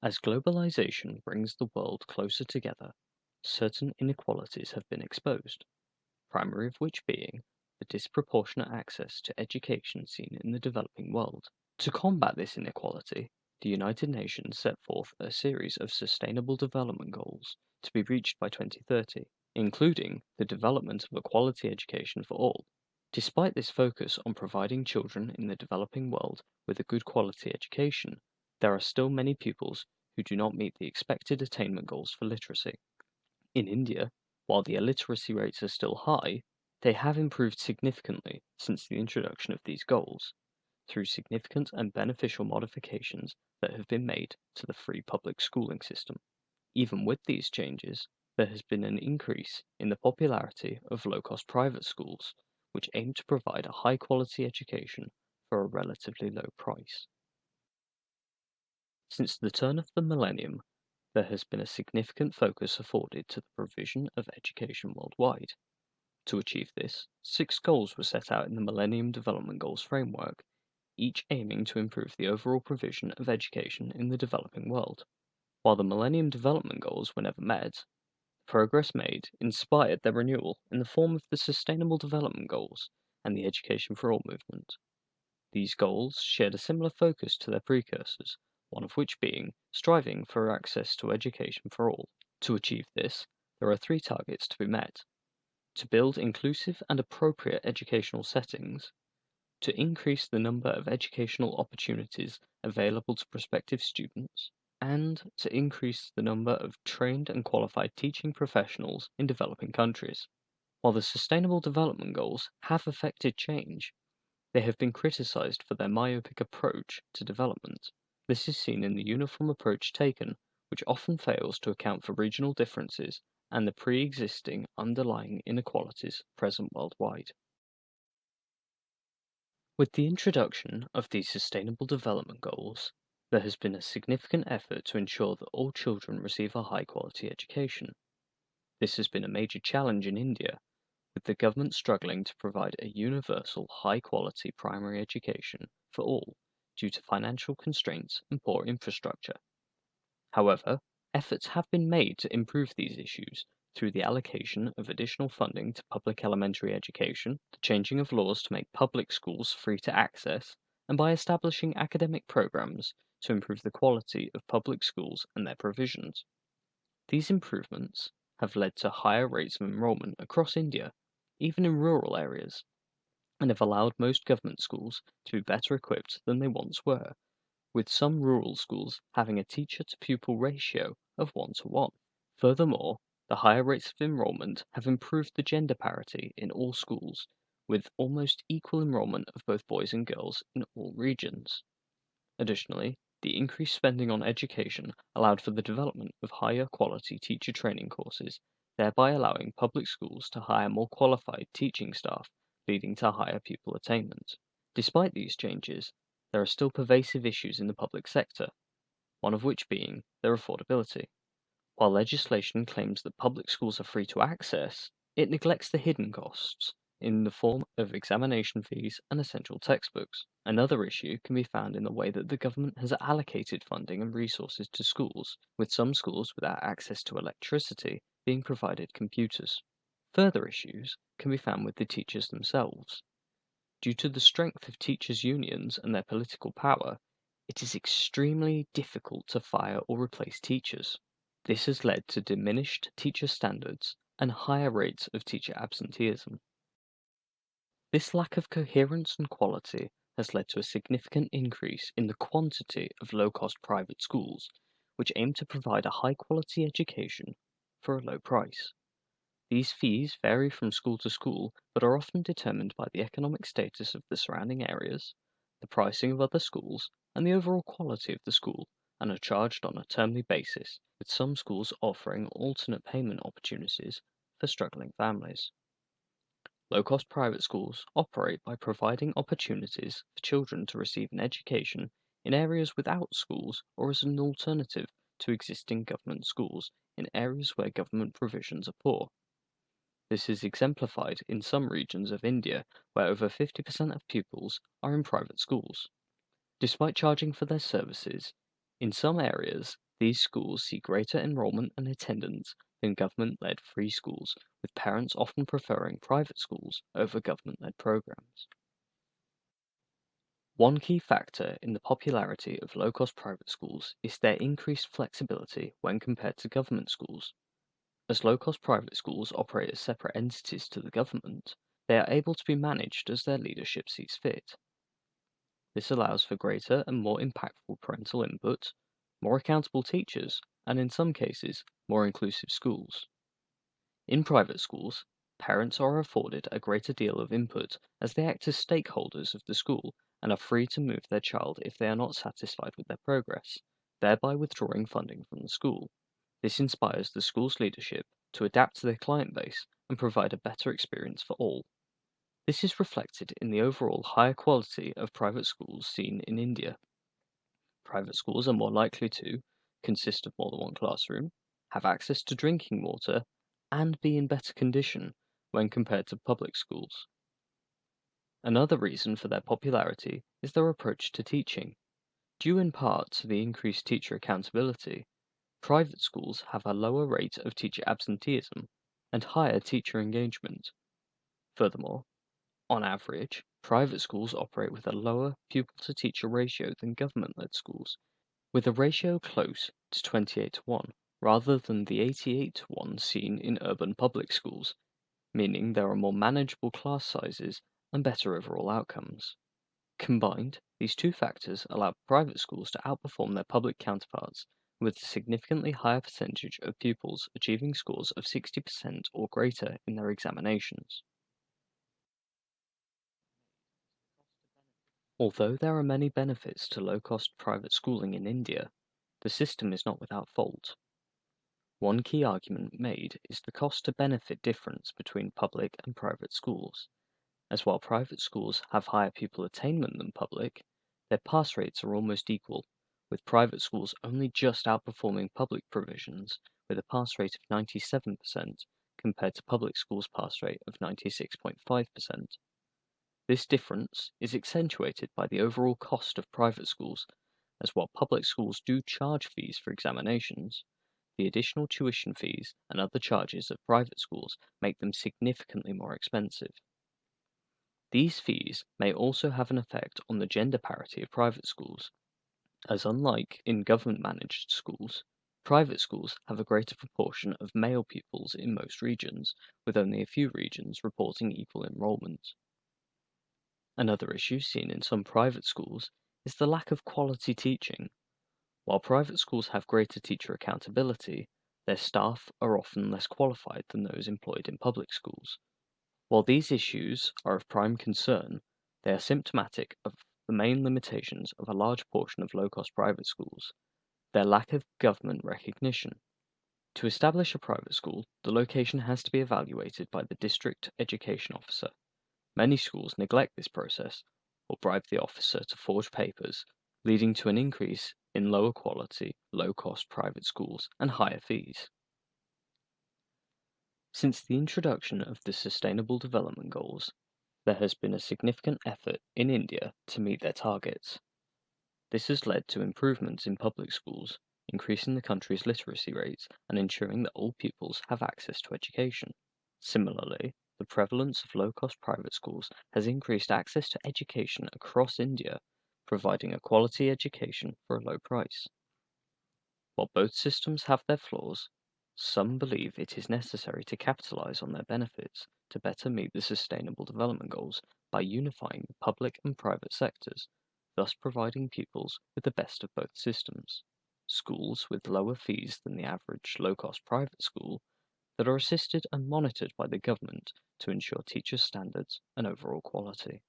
As globalization brings the world closer together, certain inequalities have been exposed, primary of which being the disproportionate access to education seen in the developing world. To combat this inequality, the United Nations set forth a series of Sustainable Development Goals to be reached by 2030, including the development of a quality education for all. Despite this focus on providing children in the developing world with a good quality education, there are still many pupils who do not meet the expected attainment goals for literacy. In India, while the illiteracy rates are still high, they have improved significantly since the introduction of these goals, through significant and beneficial modifications that have been made to the free public schooling system. Even with these changes, there has been an increase in the popularity of low cost private schools, which aim to provide a high quality education for a relatively low price. Since the turn of the millennium, there has been a significant focus afforded to the provision of education worldwide. To achieve this, six goals were set out in the Millennium Development Goals framework, each aiming to improve the overall provision of education in the developing world. While the Millennium Development Goals were never met, progress made inspired their renewal in the form of the Sustainable Development Goals and the Education for All movement. These goals shared a similar focus to their precursors, one of which being striving for access to education for all. To achieve this, there are three targets to be met: to build inclusive and appropriate educational settings, to increase the number of educational opportunities available to prospective students, and to increase the number of trained and qualified teaching professionals in developing countries. While the Sustainable Development Goals have affected change, they have been criticized for their myopic approach to development. This is seen in the uniform approach taken, which often fails to account for regional differences and the pre existing underlying inequalities present worldwide. With the introduction of these Sustainable Development Goals, there has been a significant effort to ensure that all children receive a high quality education. This has been a major challenge in India, with the government struggling to provide a universal high quality primary education for all due to financial constraints and poor infrastructure. However, efforts have been made to improve these issues through the allocation of additional funding to public elementary education, the changing of laws to make public schools free to access, and by establishing academic programs to improve the quality of public schools and their provisions. These improvements have led to higher rates of enrollment across India, even in rural areas, and have allowed most government schools to be better equipped than they once were, with some rural schools having a teacher to pupil ratio of 1 to 1. Furthermore, the higher rates of enrollment have improved the gender parity in all schools, with almost equal enrollment of both boys and girls in all regions. Additionally, the increased spending on education allowed for the development of higher quality teacher training courses, thereby allowing public schools to hire more qualified teaching staff, leading to higher pupil attainment. Despite these changes, there are still pervasive issues in the public sector, one of which being their affordability. While legislation claims that public schools are free to access, it neglects the hidden costs in the form of examination fees and essential textbooks. Another issue can be found in the way that the government has allocated funding and resources to schools, with some schools without access to electricity being provided computers. Further issues can be found with the teachers themselves. Due to the strength of teachers' unions and their political power, it is extremely difficult to fire or replace teachers. This has led to diminished teacher standards and higher rates of teacher absenteeism. This lack of coherence and quality has led to a significant increase in the quantity of low cost private schools, which aim to provide a high quality education for a low price. These fees vary from school to school, but are often determined by the economic status of the surrounding areas, the pricing of other schools, and the overall quality of the school, and are charged on a termly basis, with some schools offering alternate payment opportunities for struggling families. Low cost private schools operate by providing opportunities for children to receive an education in areas without schools or as an alternative to existing government schools in areas where government provisions are poor. This is exemplified in some regions of India where over 50% of pupils are in private schools. Despite charging for their services, in some areas These schools see greater enrollment and attendance than government-led free schools, with parents often preferring private schools over government-led programs. One key factor in the popularity of low-cost private schools is their increased flexibility when compared to government schools. As low-cost private schools operate as separate entities to the government, they are able to be managed as their leadership sees fit. This allows for greater and more impactful parental input, more accountable teachers, and in some cases, more inclusive schools. In private schools, parents are afforded a greater deal of input as they act as stakeholders of the school and are free to move their child if they are not satisfied with their progress, thereby withdrawing funding from the school. This inspires the school's leadership to adapt to their client base and provide a better experience for all. This is reflected in the overall higher quality of private schools seen in India. Private schools are more likely to consist of more than one classroom, have access to drinking water, and be in better condition when compared to public schools. Another reason for their popularity is their approach to teaching. Due in part to the increased teacher accountability, private schools have a lower rate of teacher absenteeism and higher teacher engagement. Furthermore, on average, private schools operate with a lower pupil-to-teacher ratio than government-led schools, with a ratio close to 28:1, rather than the 88:1 seen in urban public schools, meaning there are more manageable class sizes and better overall outcomes. Combined, these two factors allow private schools to outperform their public counterparts, with a significantly higher percentage of pupils achieving scores of 60% or greater in their examinations. Although there are many benefits to low-cost private schooling in India, the system is not without fault. One key argument made is the cost-to-benefit difference between public and private schools, as while private schools have higher pupil attainment than public, their pass rates are almost equal, with private schools only just outperforming public provisions with a pass rate of 97% compared to public schools' pass rate of 96.5%. This difference is accentuated by the overall cost of private schools, as while public schools do charge fees for examinations, the additional tuition fees and other charges of private schools make them significantly more expensive. These fees may also have an effect on the gender parity of private schools, as unlike in government-managed schools, private schools have a greater proportion of male pupils in most regions, with only a few regions reporting equal enrollment. Another issue seen in some private schools is the lack of quality teaching. While private schools have greater teacher accountability, their staff are often less qualified than those employed in public schools. While these issues are of prime concern, they are symptomatic of the main limitations of a large portion of low-cost private schools, their lack of government recognition. To establish a private school, the location has to be evaluated by the district education officer. Many schools neglect this process or bribe the officer to forge papers, leading to an increase in lower quality, low-cost private schools and higher fees. Since the introduction of the Sustainable Development Goals, there has been a significant effort in India to meet their targets. This has led to improvements in public schools, increasing the country's literacy rates and ensuring that all pupils have access to education. Similarly, the prevalence of low-cost private schools has increased access to education across India, providing a quality education for a low price. While both systems have their flaws, some believe it is necessary to capitalize on their benefits to better meet the Sustainable Development Goals by unifying the public and private sectors, thus providing pupils with the best of both systems. Schools with lower fees than the average low-cost private school that are assisted and monitored by the government to ensure teacher standards and overall quality.